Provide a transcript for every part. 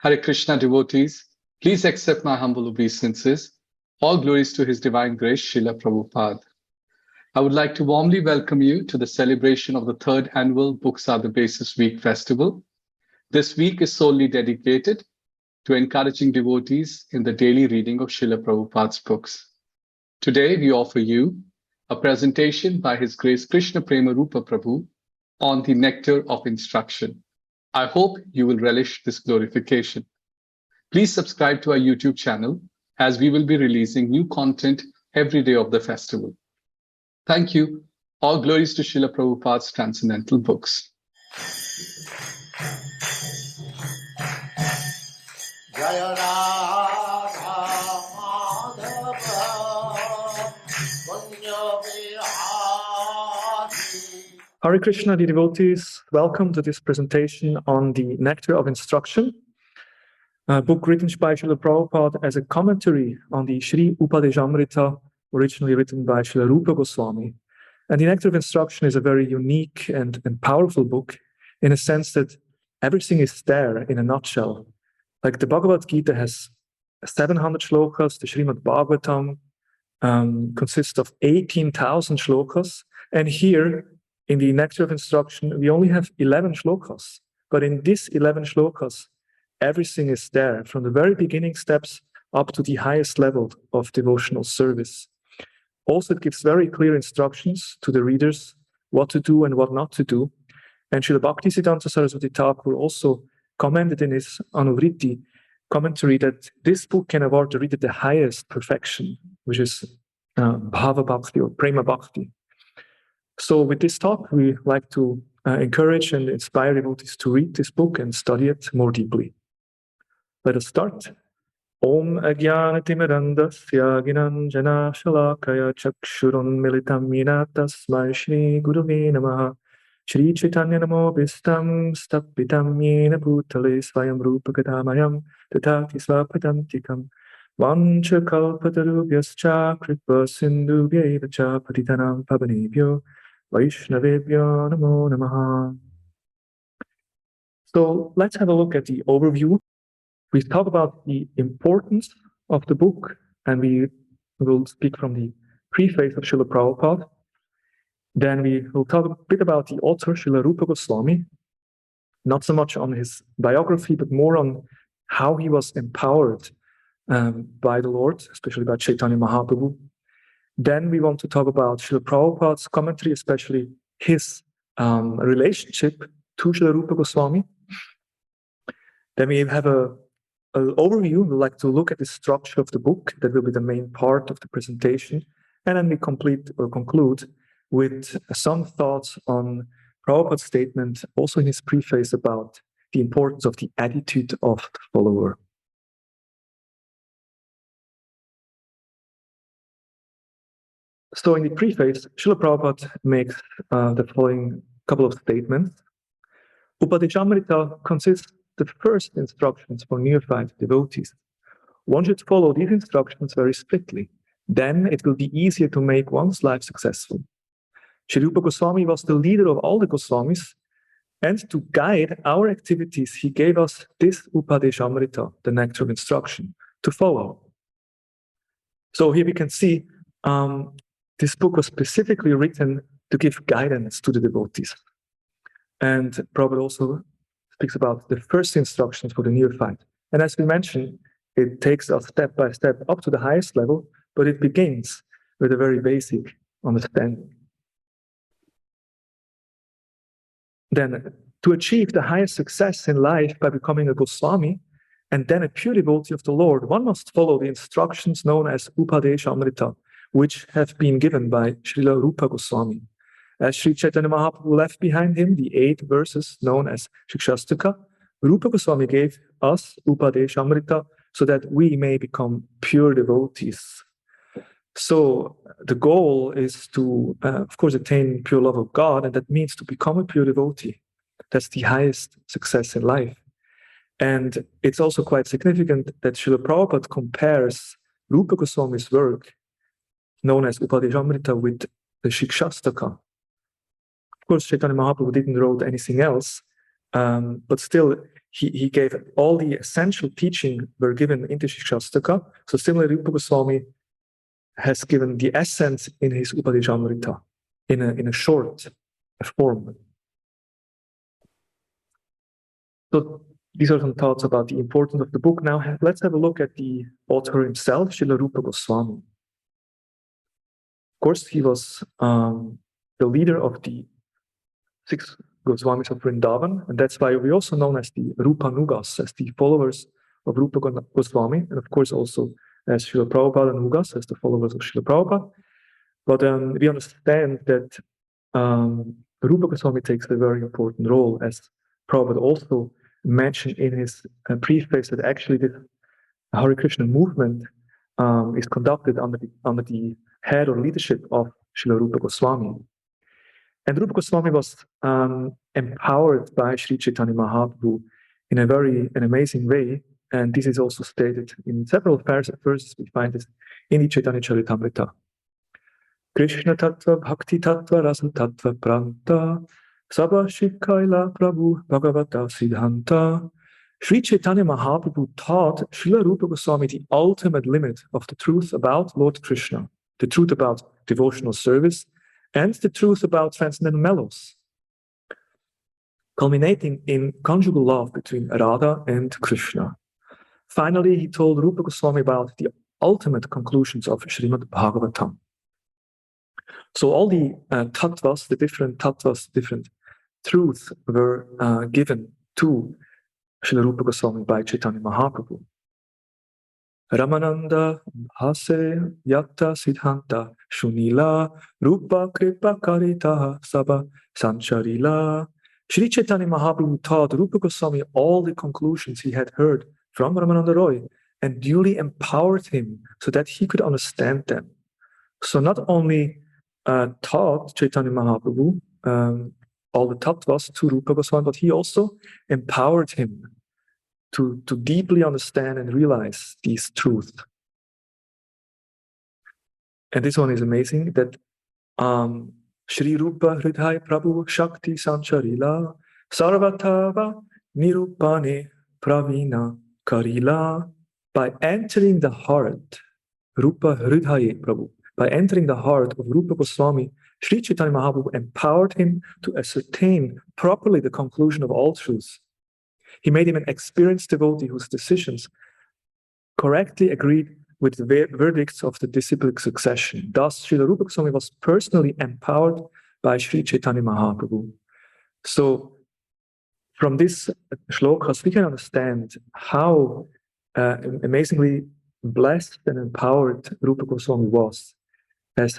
Hare Krishna devotees, please accept my humble obeisances. All glories to His Divine Grace, Srila Prabhupada. I would like to warmly welcome you to the celebration of the third annual Books Are the Basis Week Festival. This week is solely dedicated to encouraging devotees in the daily reading of Srila Prabhupada's books. Today, we offer you a presentation by His Grace Krishna Premarupa Prabhu on the Nectar of Instruction. I hope you will relish this glorification. Please subscribe to our YouTube channel as we will be releasing new content every day of the festival. Thank you. All glories to Srila Prabhupada's transcendental books. Hare Krishna, dear devotees. Welcome to this presentation on the Nectar of Instruction, a book written by Srila Prabhupada as a commentary on the Sri Upadeshamrita, originally written by Srila Rupa Goswami. And the Nectar of Instruction is a very unique and powerful book in a sense that everything is there in a nutshell. Like the Bhagavad Gita has 700 shlokas, the Srimad Bhagavatam consists of 18,000 shlokas, and here in the Nectar of Instruction, we only have 11 shlokas. But in these 11 shlokas, everything is there, from the very beginning steps up to the highest level of devotional service. Also, it gives very clear instructions to the readers what to do and what not to do. And Srila Bhakti-Vedanta Saraswati Thakur also commented in his Anuvriti commentary that this book can award the reader the highest perfection, which is Bhava Bhakti or Prema Bhakti. So with this talk, we like to encourage and inspire devotees to read this book and study it more deeply. Let us start. Om Ajnanatimirandasya Ginanjana Shalakaya Chakshurun Militam Yena Tasmai Shri Gurave Namaha Shri Chaitanya Namo Bhistam Stapitam Yena Bhutale Svayam Rupa Gadamayam Tatati Svapadantikam Vancha Kalpatarubhyascha Kripa Sindhubhyaivacha Patitanam Pavanebhyo Vaishnavebhyo Namo Namaha. So let's have a look at the overview. We talk about the importance of the book, and we will speak from the preface of Srila Prabhupada. Then we will talk a bit about the author, Srila Rupa Goswami, not so much on his biography, but more on how he was empowered by the Lord, especially by Chaitanya Mahaprabhu. Then we want to talk about Srila Prabhupada's commentary, especially his relationship to Srila Rupa Goswami. Then we have an overview. We'd like to look at the structure of the book. That will be the main part of the presentation. And then we conclude with some thoughts on Prabhupada's statement, also in his preface, about the importance of the attitude of the follower. So in the preface, Srila Prabhupada makes the following couple of statements. Upadeshamrita consists of the first instructions for neophyte devotees. One should follow these instructions very strictly. Then it will be easier to make one's life successful. Sri Rupa Goswami was the leader of all the Goswamis, and to guide our activities, he gave us this Upadeshamrita, the Nectar of Instruction, to follow. So here we can see this book was specifically written to give guidance to the devotees. And Prabhupada also speaks about the first instructions for the neophyte. And as we mentioned, it takes us step by step up to the highest level, but it begins with a very basic understanding. Then, to achieve the highest success in life by becoming a Goswami and then a pure devotee of the Lord, one must follow the instructions known as Upadeshamrita, which have been given by Srila Rupa Goswami. As Sri Chaitanya Mahaprabhu left behind him the 8 verses known as Shikshastaka, Rupa Goswami gave us Upadeshamrita so that we may become pure devotees. So the goal is to, of course, attain pure love of God, and that means to become a pure devotee. That's the highest success in life. And it's also quite significant that Srila Prabhupada compares Rupa Goswami's work, known as Upadeshamrita, with the Shikshastaka. Of course, Chaitanya Mahaprabhu didn't write anything else, but still he gave all the essential teaching were given into Shikshastaka. So similarly, Rupa Goswami has given the essence in his Upadeshamrita in a short form. So these are some thoughts about the importance of the book. Now let's have a look at the author himself, Srila Rupa Goswami. Of course, he was the leader of the 6 Goswamis of Vrindavan, and that's why we're also known as the Rupanugas, as the followers of Rupa Goswami, and of course also as Srila Prabhupada and Nugas, as the followers of Srila Prabhupada. But we understand that Rupa Goswami takes a very important role, as Prabhupada also mentioned in his preface, that actually the Hare Krishna movement is conducted under the head or leadership of Srila Rupa Goswami. And Rupa Goswami was empowered by Sri Chaitanya Mahaprabhu in an amazing way, and this is also stated in several verses. We find this in the Chaitanya Charitamrita. Krishna Tattva, Bhakti Tattva, Rasa Tattva, Pranta, Sabha Shikaila Prabhu, Bhagavata Siddhanta. Sri Chaitanya Mahaprabhu taught Srila Rupa Goswami the ultimate limit of the truth about Lord Krishna, the truth about devotional service, and the truth about transcendental mellows, culminating in conjugal love between Radha and Krishna. Finally, he told Rupa Goswami about the ultimate conclusions of Srimad Bhagavatam. So all the tattvas, the different truths were given to Srila Rupa Goswami by Chaitanya Mahaprabhu. Ramananda, Bhase, Yatta, Siddhanta, Shunila, Rupa, Kripa, Karita, Sabha, Sancharila. Sri Chaitanya Mahaprabhu taught Rupa Goswami all the conclusions he had heard from Ramananda Roy and duly empowered him so that he could understand them. So not only taught Chaitanya Mahaprabhu all the tattvas to Rupa Goswami, but he also empowered him to deeply understand and realize these truths. And this one is amazing, that Shri Rupa Hridhaya Prabhu Shakti Sancharila Sarvatava Nirupane Pravina Karila. By entering the heart, Rupa Hridhaya Prabhu, by entering the heart of Rupa Goswami, Sri Chaitanya Mahaprabhu empowered him to ascertain properly the conclusion of all truths. He made him an experienced devotee whose decisions correctly agreed with the verdicts of the disciplic succession. Thus, Srila Rupa Goswami was personally empowered by Sri Chaitanya Mahaprabhu. So, from this shlokas, we can understand how amazingly blessed and empowered Rupa Goswami was as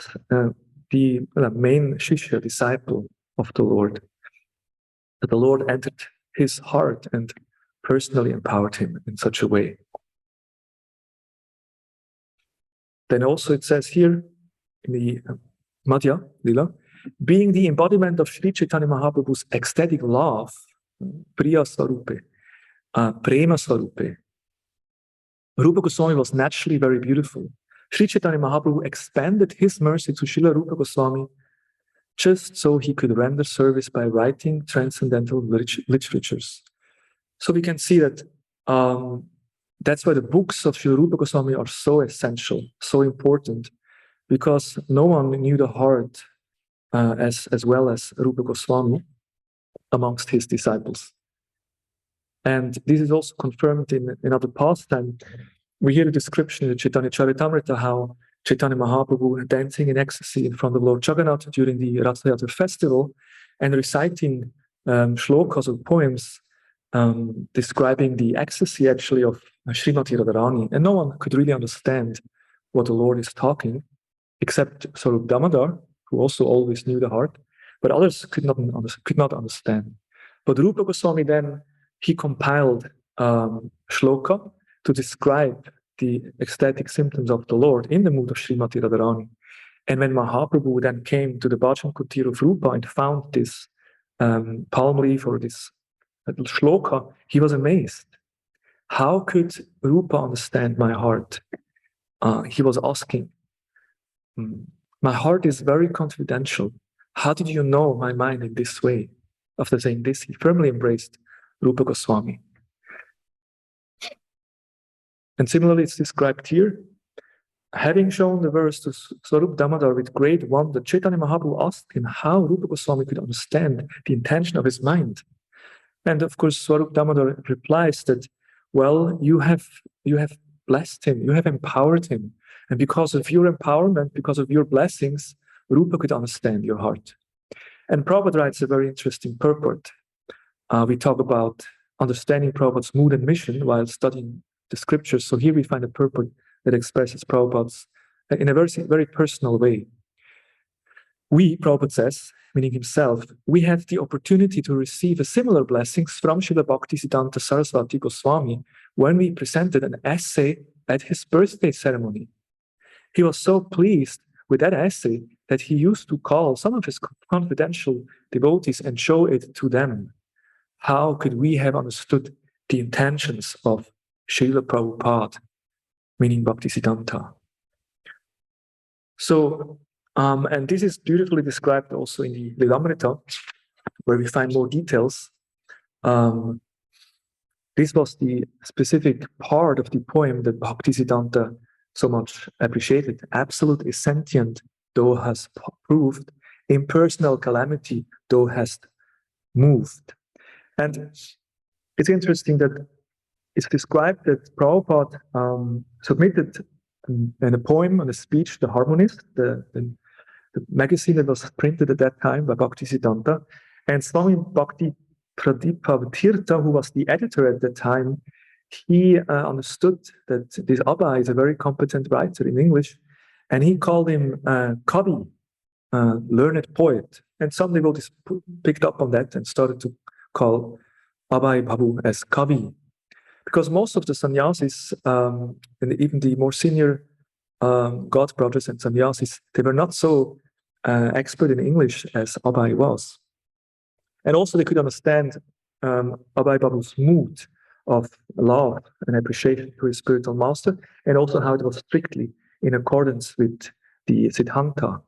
the main Shishya, disciple of the Lord. That the Lord entered his heart and personally empowered him in such a way. Then also it says here in the Madhya Lila, being the embodiment of Sri Chaitanya Mahaprabhu's ecstatic love, Priya Swarupe, Prema Swarupe, Rupa Goswami was naturally very beautiful. Sri Chaitanya Mahaprabhu expanded his mercy to Srila Rupa Goswami just so he could render service by writing transcendental literatures. So we can see that that's why the books of Srila Rupa Goswami are so essential, so important, because no one knew the heart as well as Rupa Goswami amongst his disciples. And this is also confirmed in another pastime. We hear the description in the Chaitanya Charitamrita how Chaitanya Mahaprabhu dancing in ecstasy in front of Lord Jagannath during the Rath Yatra festival and reciting shlokas or poems describing the ecstasy actually of Srimati Radharani. And no one could really understand what the Lord is talking, except Sarup Damodar, who also always knew the heart, but others could not understand. But Rupa Goswami then, he compiled shloka to describe the ecstatic symptoms of the Lord in the mood of Srimati Radharani. And when Mahaprabhu then came to the Bhajan Kutir of Rupa and found this palm leaf or this shloka, he was amazed. How could Rupa understand my heart? He was asking, my heart is very confidential. How did you know my mind in this way? After saying this, he firmly embraced Rupa Goswami. And similarly, it's described here. Having shown the verse to Swarup Damodar with great wonder, Chaitanya Mahaprabhu asked him how Rupa Goswami could understand the intention of his mind. And of course, Swarup Damodar replies that, well, you have blessed him, you have empowered him. And because of your empowerment, because of your blessings, Rupa could understand your heart. And Prabhupada writes a very interesting purport. We talk about understanding Prabhupada's mood and mission while studying the scriptures. So here we find a purport that expresses Prabhupada's in a very, very personal way. We, Prabhupada says, meaning himself, we had the opportunity to receive a similar blessings from Srila Bhakti-Siddhanta Saraswati Goswami when we presented an essay at his birthday ceremony. He was so pleased with that essay that he used to call some of his confidential devotees and show it to them. How could we have understood the intentions of Srila Prabhupada, meaning Bhakti-Siddhanta? So, and this is beautifully described also in the Lilamrita, where we find more details. This was the specific part of the poem that Bhakti-Siddhanta so much appreciated. Absolute is sentient, thou hast proved. Impersonal calamity, thou hast moved. And it's interesting that it's described that Prabhupada submitted in a poem and a speech, The Harmonist, the magazine that was printed at that time by Bhakti-Siddhanta, and Swami Bhakti Pradipa Tirtha, who was the editor at that time, he understood that this Abba is a very competent writer in English, and he called him Kavi, learned poet. And some devotees picked up on that and started to call Abhay Babu as Kavi. Because most of the sannyasis, and even the more senior God brothers and sannyasis, they were not so expert in English as Abhay was. And also they could understand Abhay Babu's mood of love and appreciation to his spiritual master, and also how it was strictly in accordance with the Siddhanta.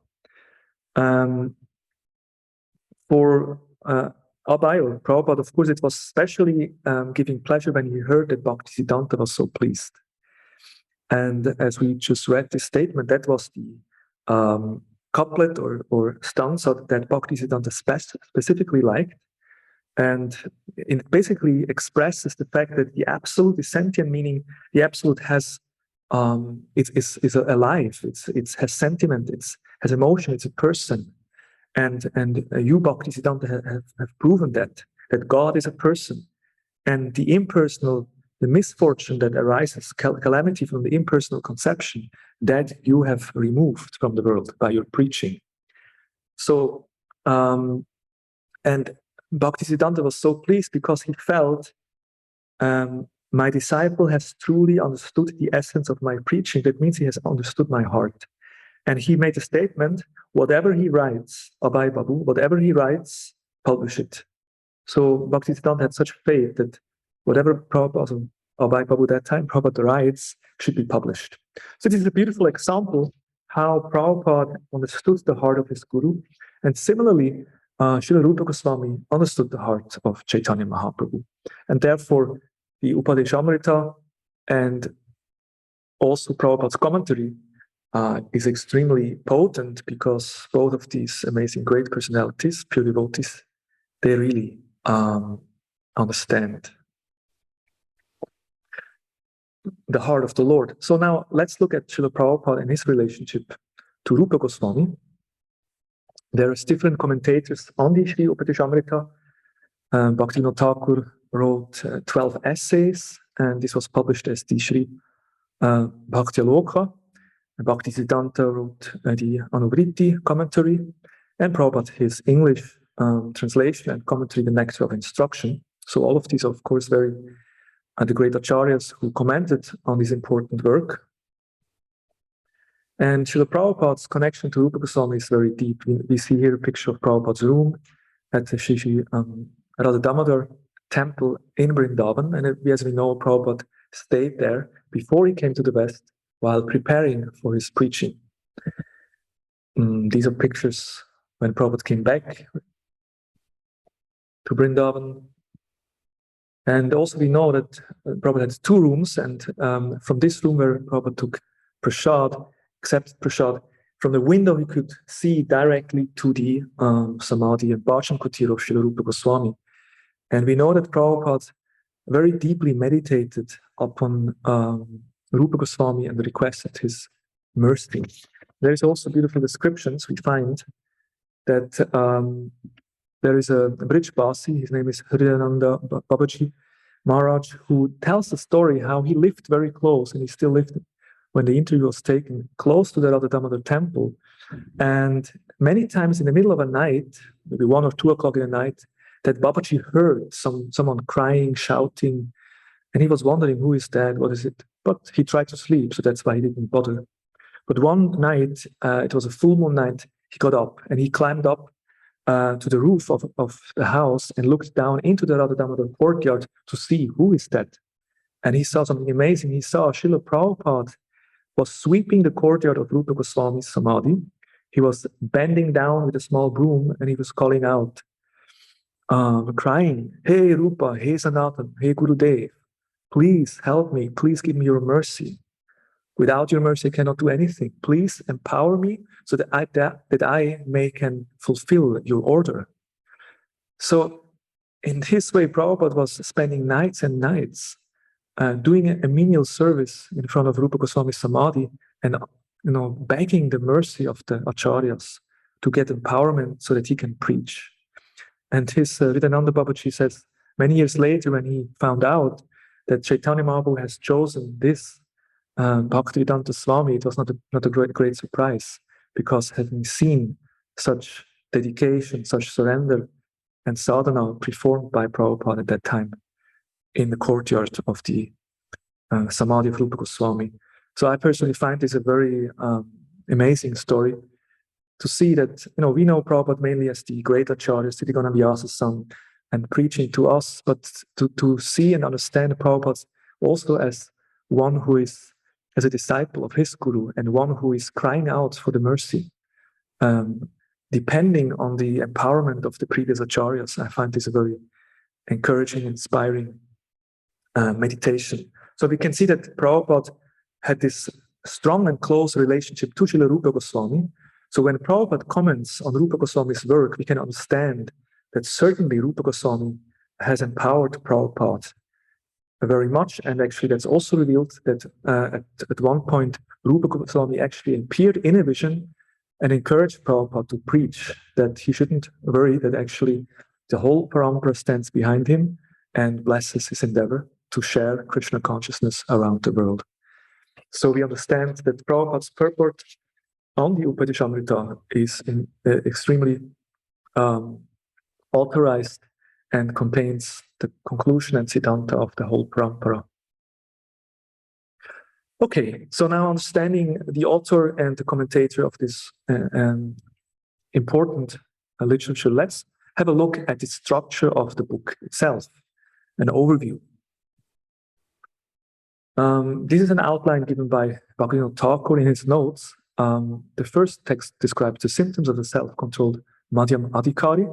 For Abhay or Prabhupada, of course, it was especially giving pleasure when he heard that Bhakti-Siddhanta was so pleased. And as we just read this statement, that was the couplet or stanza that Bhakti-Siddhanta specifically liked. And it basically expresses the fact that the Absolute is sentient, meaning the Absolute has is alive, it has sentiment, it has emotion, it's a person. And you, Bhakti-Siddhanta, have proven that God is a person. And the impersonal, the misfortune that arises, calamity from the impersonal conception, that you have removed from the world by your preaching. So, and Bhakti-Siddhanta was so pleased because he felt, my disciple has truly understood the essence of my preaching. That means he has understood my heart. And he made a statement, whatever he writes, Abhay Babu, whatever he writes, publish it. So Bhakti-Siddhanta had such faith that whatever Prabhupada, Abhay Babu that time, Prabhupada writes, should be published. So this is a beautiful example how Prabhupada understood the heart of his guru. And similarly, Srila Rupa Goswami understood the heart of Chaitanya Mahaprabhu. And therefore, the Upadeshamrita and also Prabhupada's commentary is extremely potent, because both of these amazing great personalities, pure devotees, they really understand the heart of the Lord. So now let's look at Srila Prabhupada and his relationship to Rupa Goswami. There are different commentators on the Shri Upadeshamrita. Bhaktivinoda Thakur wrote 12 essays, and this was published as the Shri Bhakti-Aloka. Bhakti-Siddhanta wrote the Anuvriti commentary, and Prabhupada his English translation and commentary, the Nectar of Instruction. So all of these are, of course, very the great acharyas who commented on this important work. And Srila Prabhupada's connection to Rupa Goswami is very deep. We see here a picture of Prabhupada's room at the Shri Radha Damodar temple in Vrindavan. And as we know, Prabhupada stayed there before he came to the West while preparing for his preaching. These are pictures when Prabhupada came back to Vrindavan. And also we know that Prabhupada had 2 rooms, and from this room where Prabhupada took prasad, accepted prasad, from the window he could see directly to the Samadhi and Bhajan Kutir of Srila Rupa Goswami. And we know that Prabhupada very deeply meditated upon Rupa Goswami and requested his mercy. There is also beautiful descriptions. We find that there is a Brijbasi, his name is Hridayananda Babaji Maharaj, who tells the story how he lived very close, and he still lived when the interview was taken, close to the Radha Damodar temple. And many times in the middle of a night, maybe 1 or 2 o'clock in the night, that Babaji heard someone crying, shouting, and he was wondering, who is that, what is it? But he tried to sleep, so that's why he didn't bother. But one night, it was a full moon night, he got up and he climbed up to the roof of the house and looked down into the Radha Damodar courtyard to see who is that. And he saw something amazing. He saw Srila Prabhupada was sweeping the courtyard of Rupa Goswami's Samadhi. He was bending down with a small broom and he was calling out, crying, "Hey Rupa, hey Sanatan, hey Gurudev, please help me, please give me your mercy. Without your mercy, I cannot do anything. Please empower me so that I can fulfill your order." So in this way, Prabhupada was spending nights and nights doing a menial service in front of Rupa Goswami's Samadhi and begging the mercy of the acharyas to get empowerment so that he can preach. And his Hridayananda Babaji says, many years later, when he found out that Chaitanya Mahaprabhu has chosen this Bhakti-Vedanta Swami, it was not a great surprise, because having seen such dedication, such surrender and sadhana performed by Prabhupada at that time in the courtyard of the Samadhi of Rupa Goswami. So I personally find this a very amazing story to see that, we know Prabhupada mainly as the great Acharya, Siddhigana Vyasa's son, and preaching to us, but to see and understand Prabhupada also as one who is as a disciple of his guru and one who is crying out for the mercy, depending on the empowerment of the previous acharyas. I find this a very encouraging, inspiring meditation. So we can see that Prabhupada had this strong and close relationship to Srila Rupa Goswami. So when Prabhupada comments on Rupa Goswami's work, we can understand that certainly Rupa Goswami has empowered Prabhupada very much, and actually that's also revealed that at one point Rupa Goswami actually appeared in a vision and encouraged Prabhupada to preach, that he shouldn't worry, that actually the whole Parampara stands behind him and blesses his endeavor to share Krishna consciousnness around the world. So we understand that Prabhupada's purport on the Upadeshamrita is extremely authorized and contains the conclusion and siddhanta of the whole parampara. Okay, so now understanding the author and the commentator of this important literature, let's have a look at the structure of the book itself, an overview. This is an outline given by Bhaktivinoda Thakur in his notes. The first text describes the symptoms of the self-controlled Madhyam Adhikari.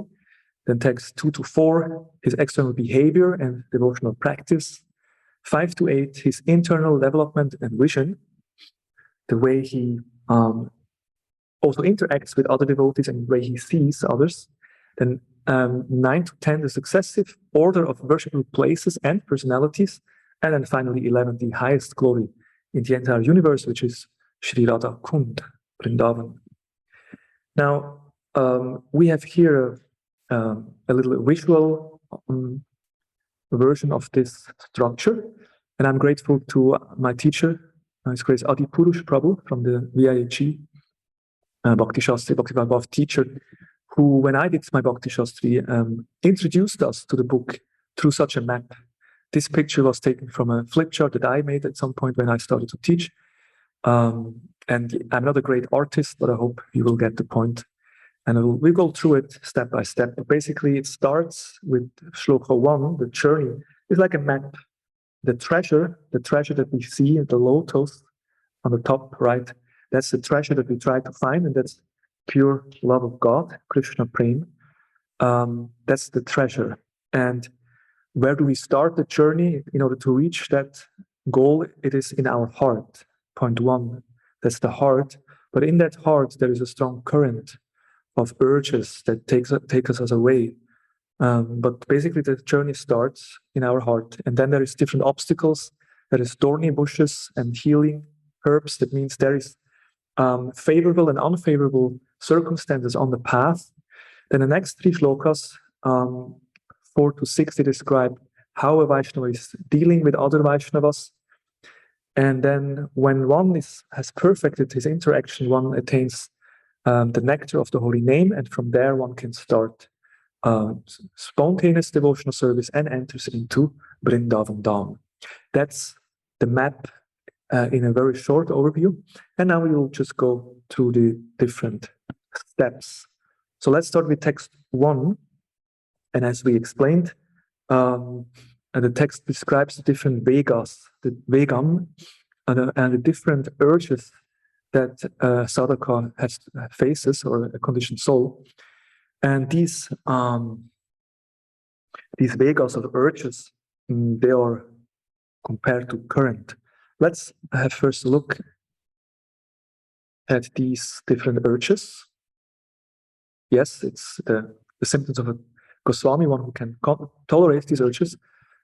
Then text 2 to 4, his external behavior and devotional practice. 5 to 8, his internal development and vision, the way he also interacts with other devotees and the way he sees others. Then 9 to 10, the successive order of worshipful places and personalities. And then finally 11, the highest glory in the entire universe, which is Shri Radha Kund, Vrindavan. Now, we have here a little visual version of this structure, and I'm grateful to my teacher, His Grace Adi Purush Prabhu from the VIHG, Bhakti-Shastrы, Bhakti-Vaibhava teacher, who, when I did my Bhakti-Shastrы, introduced us to the book through such a map. This picture was taken from a flip chart that I made at some point when I started to teach. And I'm not a great artist, but I hope you will get the point. And we'll go through it step by step. But basically, it starts with Shloka 1, the journey. It's like a map. The treasure that we see in the lotus on the top right, that's the treasure that we try to find, and that's pure love of God, Krishna Prem. That's the treasure. And where do we start the journey in order to reach that goal? It is in our heart. Point one, that's the heart. But in that heart, there is a strong current of urges that take us away. But basically, the journey starts in our heart. And then there is different obstacles. There is thorny bushes and healing herbs. That means there is favorable and unfavorable circumstances on the path. Then the next three shlokas, 4 to 6, they describe how a Vaishnava is dealing with other Vaishnavas. And then when one has perfected his interaction, one attains the nectar of the holy name, and from there one can start spontaneous devotional service and enters into Vrindavan Dham. That's the map in a very short overview. And now we will just go through the different steps. So let's start with text 1. And as we explained, the text describes the different vegas, the vegam, and the different urges that sadhaka faces, or a conditioned soul. And these vegas or urges, they are compared to current. Let's have first a look at these different urges. Yes, it's the symptoms of a Goswami, one who can tolerate these urges.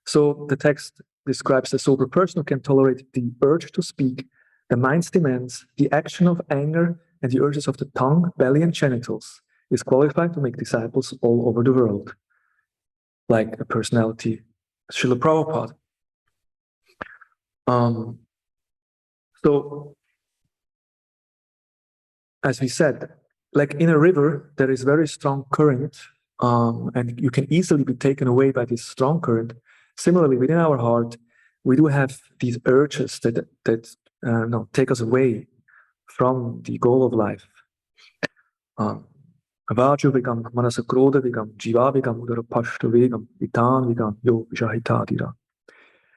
So the text describes a sober person who can tolerate the urge to speak, the mind's demands, the action of anger, and the urges of the tongue, belly, and genitals, is qualified to make disciples all over the world, like a personality, Srila Prabhupada. So, as we said, like in a river, there is very strong current, and you can easily be taken away by this strong current. Similarly, within our heart, we do have these urges that take us away from the goal of life. Avajo vegam, manasa krodha vegam, jiva vegam, udara pashta vegam, itan vegam, yo vijahitadira.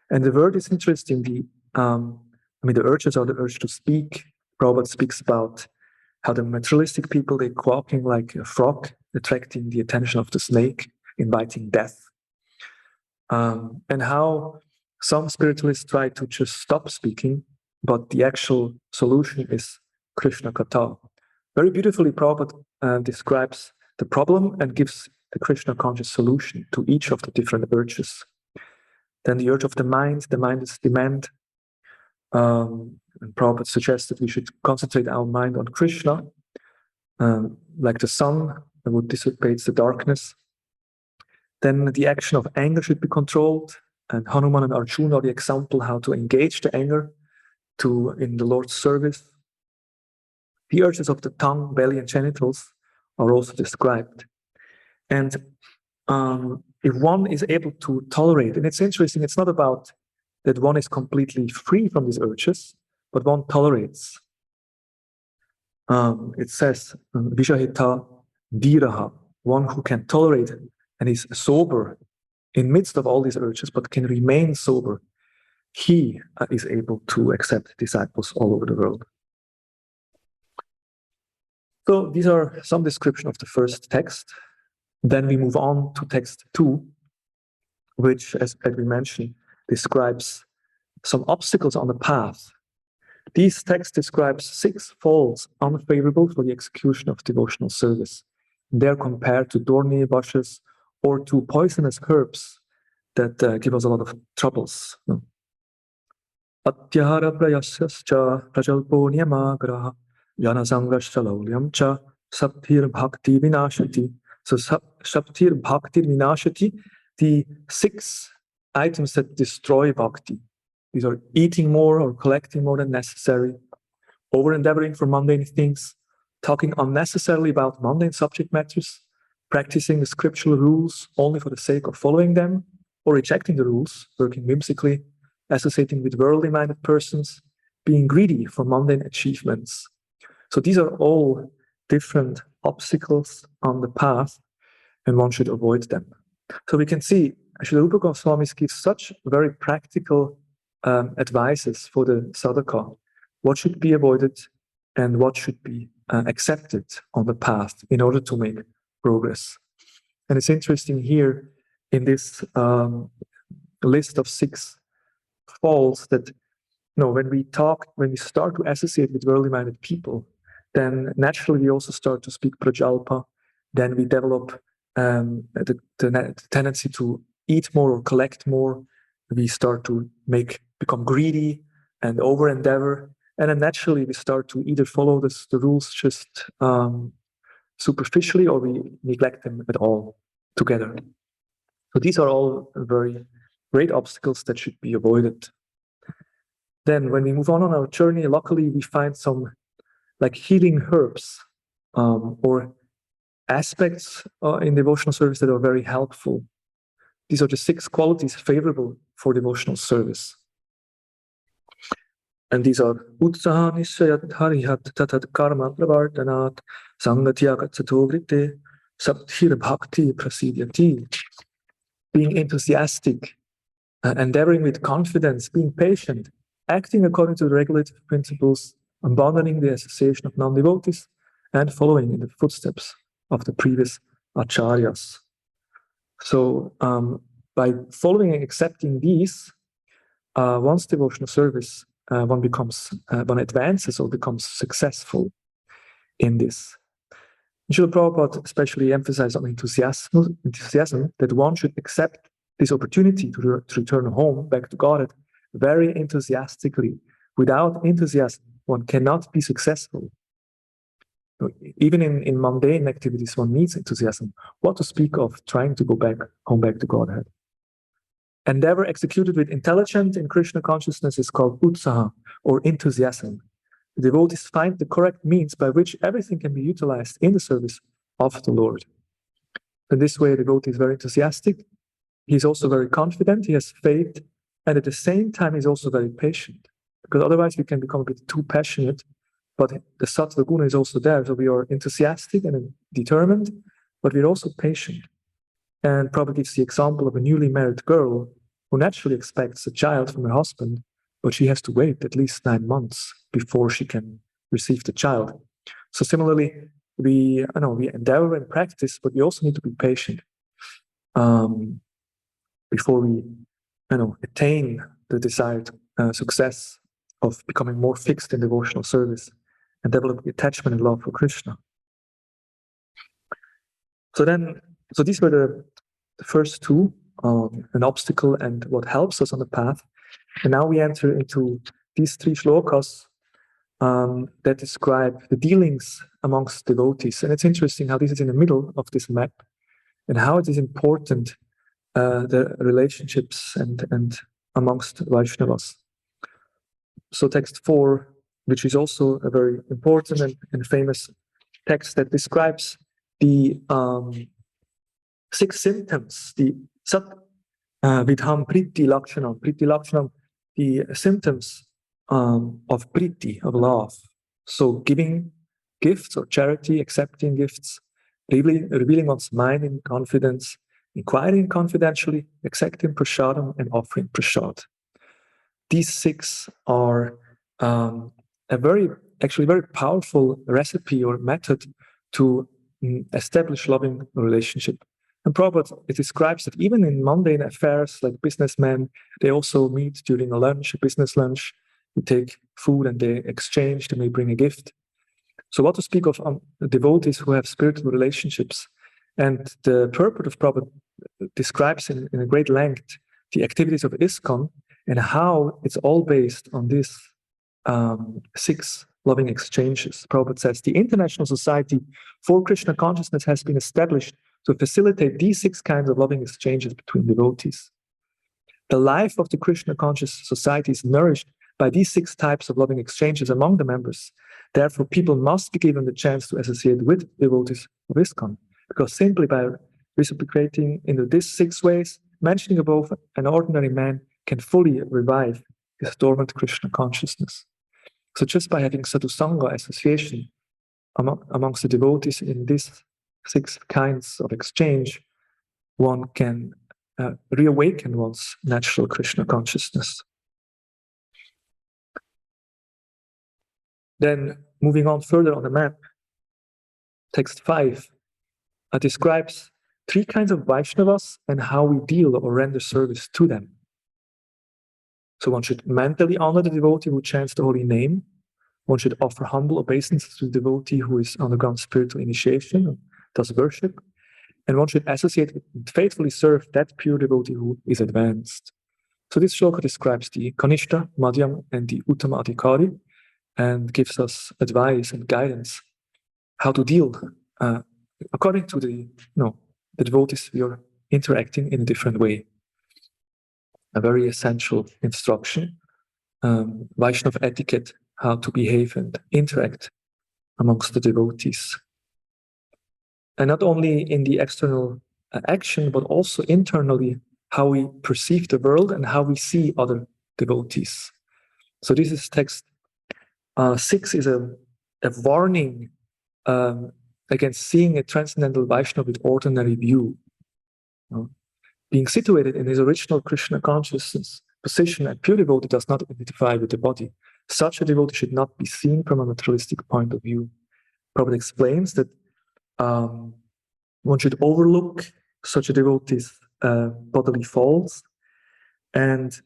And the word is interesting. The urges are the urge to speak. Prabhupada speaks about how the materialistic people, they're quacking like a frog, attracting the attention of the snake, inviting death. And how some spiritualists try to just stop speaking, but the actual solution is Krishna Katha. Very beautifully, Prabhupada describes the problem and gives a Krishna conscious solution to each of the different urges. Then the urge of the mind is demand. And Prabhupada suggests that we should concentrate our mind on Krishna, like the sun that would dissipate the darkness. Then the action of anger should be controlled, and Hanuman and Arjuna are the example how to engage the anger in the Lord's service. The urges of the tongue, belly, and genitals are also described. And if one is able to tolerate, and it's interesting, it's not about that one is completely free from these urges, but one tolerates. It says, Vijahita Diraha, one who can tolerate and is sober in midst of all these urges, but can remain sober. He is able to accept disciples all over the world. So these are some description of the first text. Then we move on to text 2, which, as we mentioned, describes some obstacles on the path. These text describes 6 faults unfavorable for the execution of devotional service. They're compared to thorny bushes or to poisonous herbs that give us a lot of troubles. Atyahara prayasyascha prajalpo niyamagraha yanasangascha laulyam cha sabdhir bhakti vinashati. So sabdhir bhakti vinashati, the 6 items that destroy bhakti. These are eating more or collecting more than necessary, over-endeavoring for mundane things, talking unnecessarily about mundane subject matters, practicing the scriptural rules only for the sake of following them, or rejecting the rules, working whimsically, associating with worldly-minded persons, being greedy for mundane achievements. So these are all different obstacles on the path, and one should avoid them. So we can see Srila Rupa Goswami gives such very practical advices for the sadhaka, what should be avoided and what should be accepted on the path in order to make progress. And it's interesting here in this list of 6 faults that when we start to associate with worldly-minded people, then naturally we also start to speak prajalpa. Then we develop the tendency to eat more or collect more. We start to become greedy and over-endeavor. And then naturally we start to either follow the rules just superficially, or we neglect them at all together. So these are all very great obstacles that should be avoided. Then when we move on our journey, luckily we find some healing herbs or aspects in devotional service that are very helpful. These are the 6 qualities favorable for devotional service. And these are Utsaha Nishayat Harihat Tatat Karma Pravartanat Sangatyagat Satovrite Sapthir Bhakti Prasidyati. Being enthusiastic, endeavoring with confidence, being patient, acting according to the regulative principles, abandoning the association of non-devotees, and following in the footsteps of the previous acharyas. So by following and accepting these, once devotional service, one advances or becomes successful in this. Srila Prabhupada especially emphasized on enthusiasm, that one should accept this opportunity to return home, back to Godhead, very enthusiastically. Without enthusiasm, one cannot be successful. Even in mundane activities, one needs enthusiasm. What to speak of trying to go home back to Godhead? Endeavor executed with intelligence in Krishna consciousness is called utsaha, or enthusiasm. The devotees find the correct means by which everything can be utilized in the service of the Lord. In this way, the devotee is very enthusiastic. He's also very confident. He has faith. And at the same time, he's also very patient. Because otherwise, we can become a bit too passionate. But the sattva guna is also there. So we are enthusiastic and determined, but we're also patient. And Prabhupada gives the example of a newly married girl who naturally expects a child from her husband, but she has to wait at least 9 months before she can receive the child. So similarly, we endeavor and practice, but we also need to be patient before we attain the desired success of becoming more fixed in devotional service and develop attachment and love for Krishna. So these were the first 2, an obstacle and what helps us on the path. And now we enter into these 3 shlokas that describe the dealings amongst devotees. And it's interesting how this is in the middle of this map and how it is important, the relationships and amongst Vaishnavas. So text 4, which is also a very important and famous text that describes the 6 symptoms, the sat vidham priti lakshanam. Priti lakshanam, the symptoms of priti, of love. So giving gifts or charity, accepting gifts, revealing one's mind in confidence, inquiring confidentially, accepting prasadam, and offering prasad. These 6 are a very powerful recipe or method to establish loving relationship. And Prabhupada, it describes that even in mundane affairs like businessmen, they also meet during a business lunch. They take food and they exchange, they may bring a gift. So what to speak of devotees who have spiritual relationships? And the purport of Prabhupada describes in a great length the activities of ISKCON and how it's all based on these 6 loving exchanges. Prabhupada says, the International Society for Krishna Consciousness has been established to facilitate these 6 kinds of loving exchanges between devotees. The life of the Krishna Conscious Society is nourished by these 6 types of loving exchanges among the members. Therefore, people must be given the chance to associate with devotees of ISKCON, because simply by reciprocating in these 6 ways, mentioning above, an ordinary man can fully revive his dormant Krishna consciousness. So just by having sadhusanga association amongst the devotees in these 6 kinds of exchange, one can reawaken one's natural Krishna consciousness. Then moving on further on the map, text 5 describes three kinds of Vaishnavas and how we deal or render service to them. So one should mentally honor the devotee who chants the holy name. One should offer humble obeisances to the devotee who is undergone spiritual initiation and does worship. And one should associate and faithfully serve that pure devotee who is advanced. So this shloka describes the Kanishta, Madhyam, and the Uttama Adhikari, and gives us advice and guidance how to deal according to the devotees we are interacting in a different way. A very essential instruction, Vaishnava etiquette, how to behave and interact amongst the devotees. And not only in the external action, but also internally, how we perceive the world and how we see other devotees. So this is text 6 is a warning against seeing a transcendental Vaishnava with ordinary view. Being situated in his original Krishna consciousness position, a pure devotee does not identify with the body. Such a devotee should not be seen from a materialistic point of view. Prabhupada explains that one should overlook such a devotee's bodily faults, and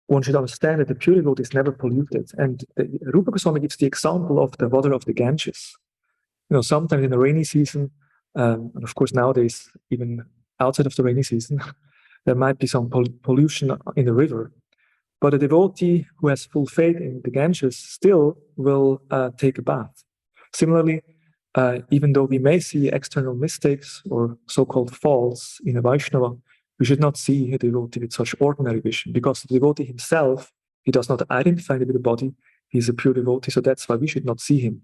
one should understand that the pure devotee is never polluted. And Rupa Goswami gives the example of the water of the Ganges. Sometimes in the rainy season, and of course nowadays even outside of the rainy season, there might be some pollution in the river. But a devotee who has full faith in the Ganges still will take a bath. Similarly, even though we may see external mistakes or so-called faults in a Vaishnava, we should not see a devotee with such ordinary vision, because the devotee himself, he does not identify with the body, he is a pure devotee, so that's why we should not see him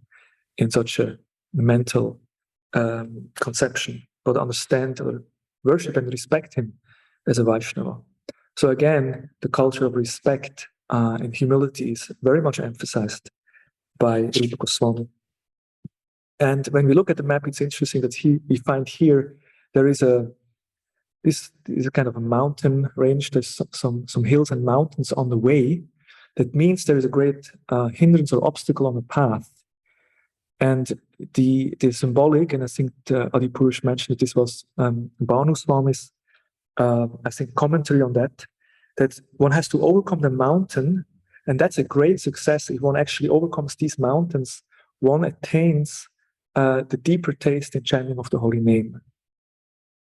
in such a mental conception, but understand or worship and respect him as a Vaishnava. So again, the culture of respect and humility is very much emphasized by Rupa Goswami. And when we look at the map, it's interesting that we find here there is this is a kind of a mountain range. There's some hills and mountains on the way. That means there is a great hindrance or obstacle on the path. And the symbolic, and I think Adi Purush mentioned that this was Bhanu Swami's I think commentary on that one has to overcome the mountain, and that's a great success. If one actually overcomes these mountains, one attains the deeper taste in chanting of the holy name.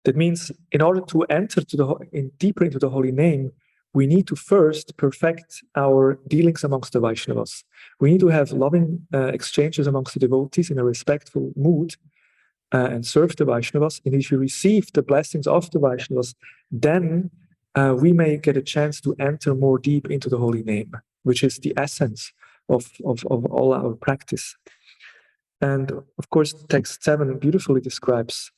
That means in order to enter deeper into the holy name, we need to first perfect our dealings amongst the Vaishnavas. We need to have loving exchanges amongst the devotees in a respectful mood and serve the Vaishnavas. And if we receive the blessings of the Vaishnavas, then we may get a chance to enter more deep into the holy name, which is the essence of all our practice. And of course, text 7 beautifully describes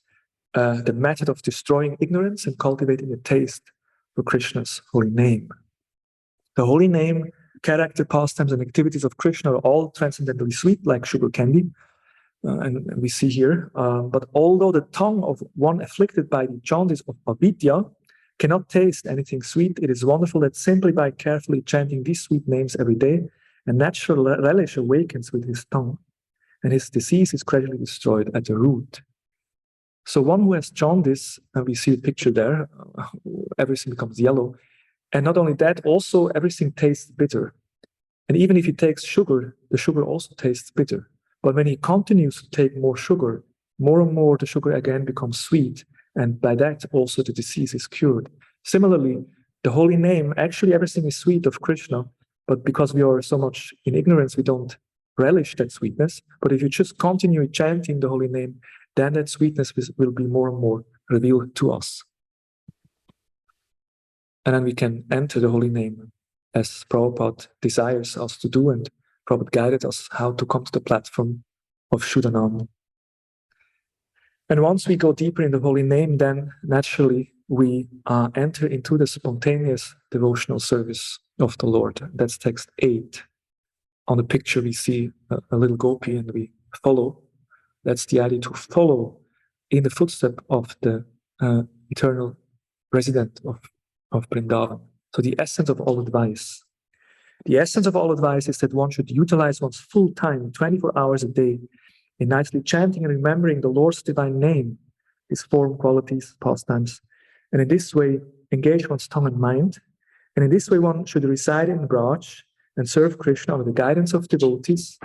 the method of destroying ignorance and cultivating a taste for Krishna's holy name. The holy name, character, pastimes, and activities of Krishna are all transcendently sweet, like sugar candy, and we see here. But although the tongue of one afflicted by the jaundice of avidya cannot taste anything sweet, it is wonderful that simply by carefully chanting these sweet names every day, a natural relish awakens with his tongue, and his disease is gradually destroyed at the root. So one who has jaundice, and we see the picture there, everything becomes yellow. And not only that, also everything tastes bitter. And even if he takes sugar, the sugar also tastes bitter. But when he continues to take more sugar, more and more the sugar again becomes sweet. And by that also the disease is cured. Similarly, the holy name, actually everything is sweet of Krishna, but because we are so much in ignorance, we don't relish that sweetness. But if you just continue chanting the holy name, then that sweetness will be more and more revealed to us. And then we can enter the holy name as Prabhupada desires us to do, and Prabhupada guided us how to come to the platform of Shuddhanam. And once we go deeper in the holy name, then naturally we enter into the spontaneous devotional service of the Lord. That's text 8. On the picture we see a little gopi and we follow. That's the idea, to follow in the footstep of the eternal resident of Vrindavan. So the essence of all advice. The essence of all advice is that one should utilize one's full time, 24 hours a day, in nightly chanting and remembering the Lord's divine name. his form, qualities, pastimes. And in this way, engage one's tongue and mind. And in this way, one should reside in Braj and serve Krishna under the guidance of devotees.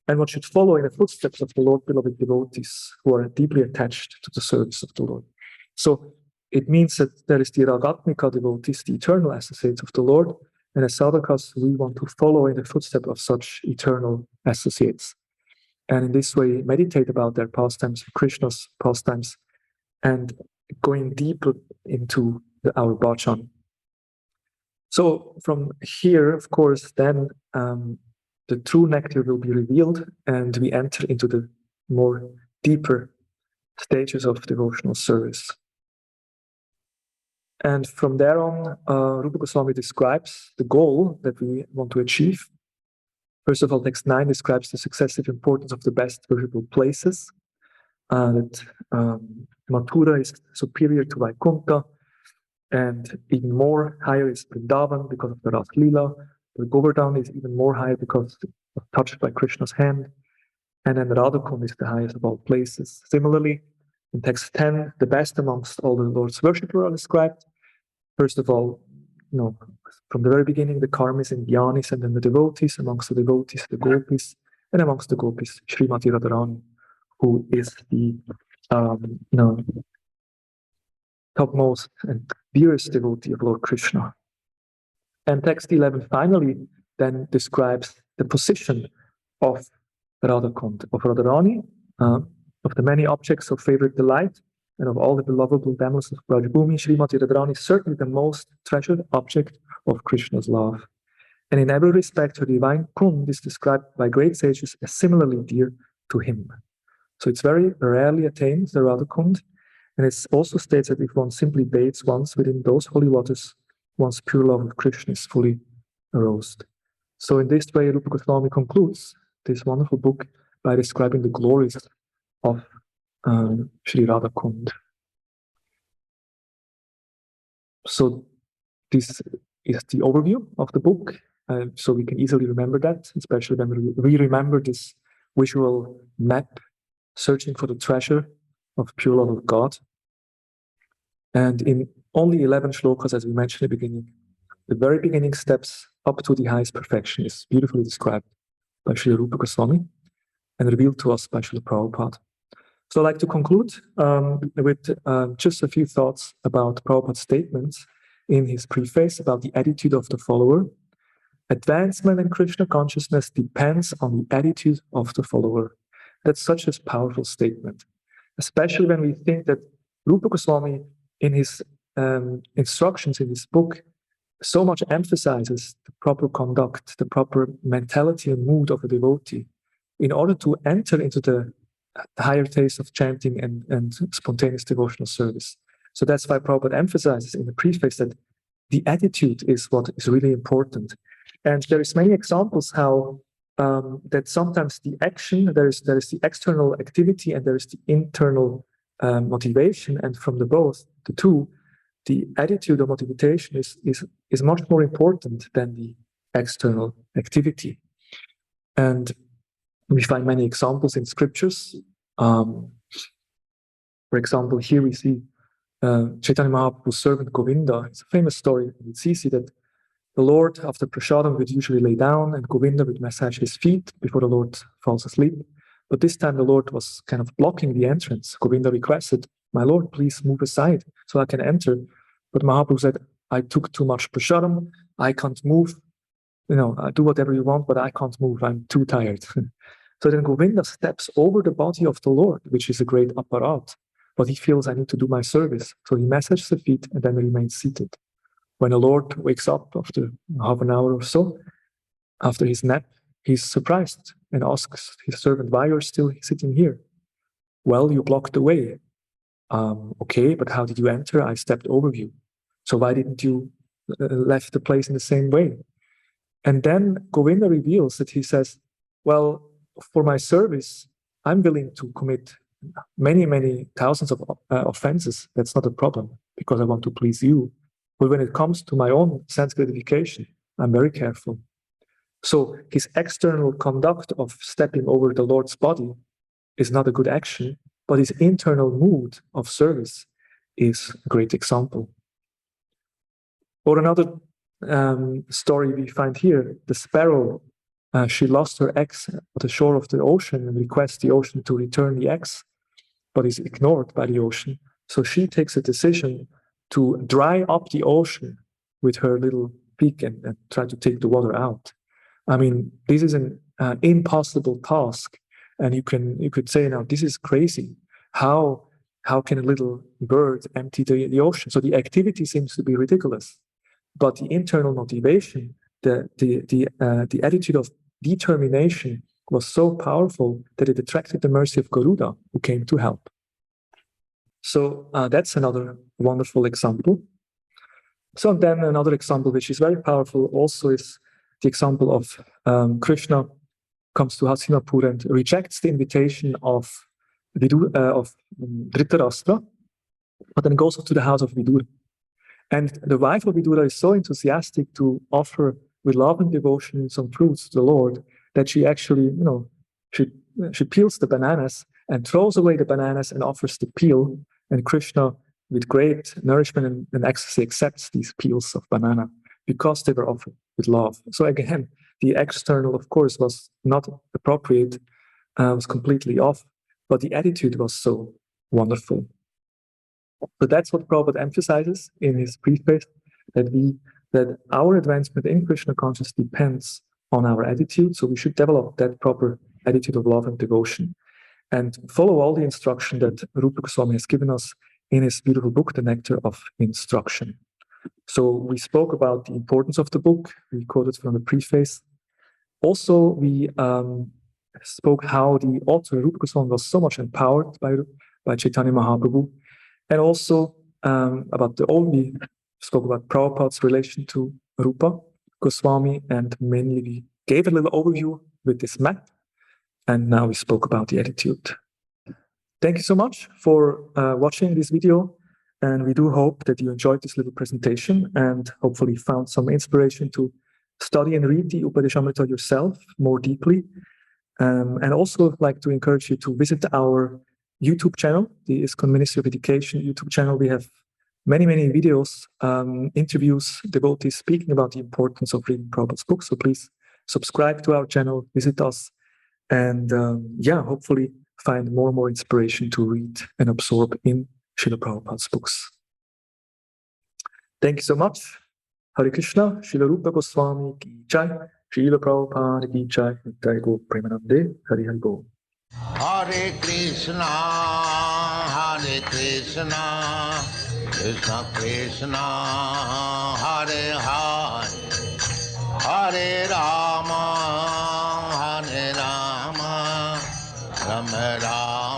And one should follow in the footsteps of the Lord beloved devotees who are deeply attached to the service of the Lord. So it means that there is the Ragatmika devotees, the eternal associates of the Lord, and as sadhakas, we want to follow in the footsteps of such eternal associates. And in this way, meditate about their pastimes, Krishna's pastimes, and going deeper into our bhajan. So from here, of course, then the true nectar will be revealed, and we enter into the more deeper stages of devotional service. And from there on, Rupa Goswami describes the goal that we want to achieve. First of all, text 9 describes the successive importance of the best worshipable places. That Mathura is superior to Vaikuntha, and even more higher is Vrindavan because of the Ras Lila. The Govardhan is even more higher because it's touched by Krishna's hand. And then Radhakund is the highest of all places. Similarly, in text 10, the best amongst all the Lord's worshippers are described. First of all, from the very beginning, the karmis and jnanis, and then the devotees, amongst the devotees, the gopis, and amongst the gopis, Srimati Radharani, who is the topmost and dearest devotee of Lord Krishna. And text 11 finally then describes the position of Radhakund, of Radharani, of the many objects of favorite delight, and of all the belovable damsels of Brajbhumi. Srimati Radharani is certainly the most treasured object of Krishna's love. And in every respect, her divine kund is described by great sages as similarly dear to him. So it's very rarely attained, the Radhakund, and it also states that if one simply bathes once within those holy waters, one's pure love of Krishna is fully aroused. So in this way, Rupa Goswami concludes this wonderful book by describing the glories of Sri Radhakund. So this is the overview of the book, so we can easily remember that, especially when we remember this visual map, searching for the treasure of pure love of God. And in only 11 shlokas, as we mentioned in the beginning, the very beginning steps up to the highest perfection is beautifully described by Srila Rupa Goswami and revealed to us by Srila Prabhupada. So I'd like to conclude with just a few thoughts about Prabhupada's statements in his preface about the attitude of the follower. Advancement in Krishna consciousness depends on the attitude of the follower. That's such a powerful statement, especially when we think that Rupa Goswami, in his instructions in this book, so much emphasizes the proper conduct, the proper mentality and mood of a devotee in order to enter into the higher taste of chanting and spontaneous devotional service. So that's why Prabhupada emphasizes in the preface that the attitude is what is really important. And there is many examples how that sometimes the action, there is the external activity and there is the internal motivation, and from the two, the attitude or motivation is much more important than the external activity. And we find many examples in scriptures. For example, here we see Chaitanya Mahaprabhu's servant Govinda. It's a famous story. It's easy that the Lord, after prasadam, would usually lay down and Govinda would massage his feet before the Lord falls asleep. But this time the Lord was kind of blocking the entrance. Govinda requested, "My Lord, please move aside so I can enter." But Mahaprabhu said, "I took too much prasadam. I can't move. Do whatever you want, but I can't move. I'm too tired." So then Govinda steps over the body of the Lord, which is a great apparat. But he feels, "I need to do my service." So he massages the feet and then remains seated. When the Lord wakes up after half an hour or so, after his nap, he's surprised and asks his servant, "Why you're still sitting here?" "Well, you blocked the way." "Okay, but how did you enter? I stepped over you. So why didn't you left the place in the same way?" And then Govinda reveals that he says, "Well, for my service, I'm willing to commit many, many thousands of offenses. That's not a problem because I want to please you. But when it comes to my own sense gratification, I'm very careful." So his external conduct of stepping over the Lord's body is not a good action, but his internal mood of service is a great example. Or another story we find here, the sparrow, she lost her eggs at the shore of the ocean and requests the ocean to return the eggs, but is ignored by the ocean. So she takes a decision to dry up the ocean with her little beak and try to take the water out. I mean, this is an impossible task. And you could say, now, this is crazy. How can a little bird empty the ocean? So the activity seems to be ridiculous, but the internal motivation, the attitude of determination was so powerful that it attracted the mercy of Garuda, who came to help. So that's another wonderful example. So then another example, which is very powerful also, is the example of Krishna comes to Hastinapur and rejects the invitation of Dhritarashtra, but then goes to the house of Vidura. And the wife of Vidura is so enthusiastic to offer with love and devotion some fruits to the Lord that she actually, she peels the bananas and throws away the bananas and offers the peel. And Krishna, with great nourishment and ecstasy, accepts these peels of banana because they were offered with love. So again, the external, of course, was not appropriate, was completely off, but the attitude was so wonderful. But that's what Prabhupada emphasizes in his preface, that our advancement in Krishna consciousness depends on our attitude. So we should develop that proper attitude of love and devotion and follow all the instruction that Rupa Goswami has given us in his beautiful book, The Nectar of Instruction. So we spoke about the importance of the book. We quoted from the preface. Also, we spoke how the author, Rupa Goswami, was so much empowered by Chaitanya Mahaprabhu. And also we spoke about Prabhupada's relation to Rupa Goswami, and mainly we gave a little overview with this map. And now we spoke about the attitude. Thank you so much for watching this video. And we do hope that you enjoyed this little presentation and hopefully found some inspiration to study and read the Upadeshamrita yourself more deeply. And also like to encourage you to visit our YouTube channel, the ISKCON Ministry of Education YouTube channel. We have many, many videos, interviews, devotees speaking about the importance of reading Prabhupada's books. So please subscribe to our channel, visit us, and hopefully find more and more inspiration to read and absorb in Srila Prabhupada's books. Thank you so much. Hare Krishna, Srila Rupa Goswami ki jai, Srila Prabhupada ki jai, Jai Go Premanande, Hare Hare Go. Hare Krishna, Krishna Krishna, Hare Hare, Hare Rama, Rama Rama.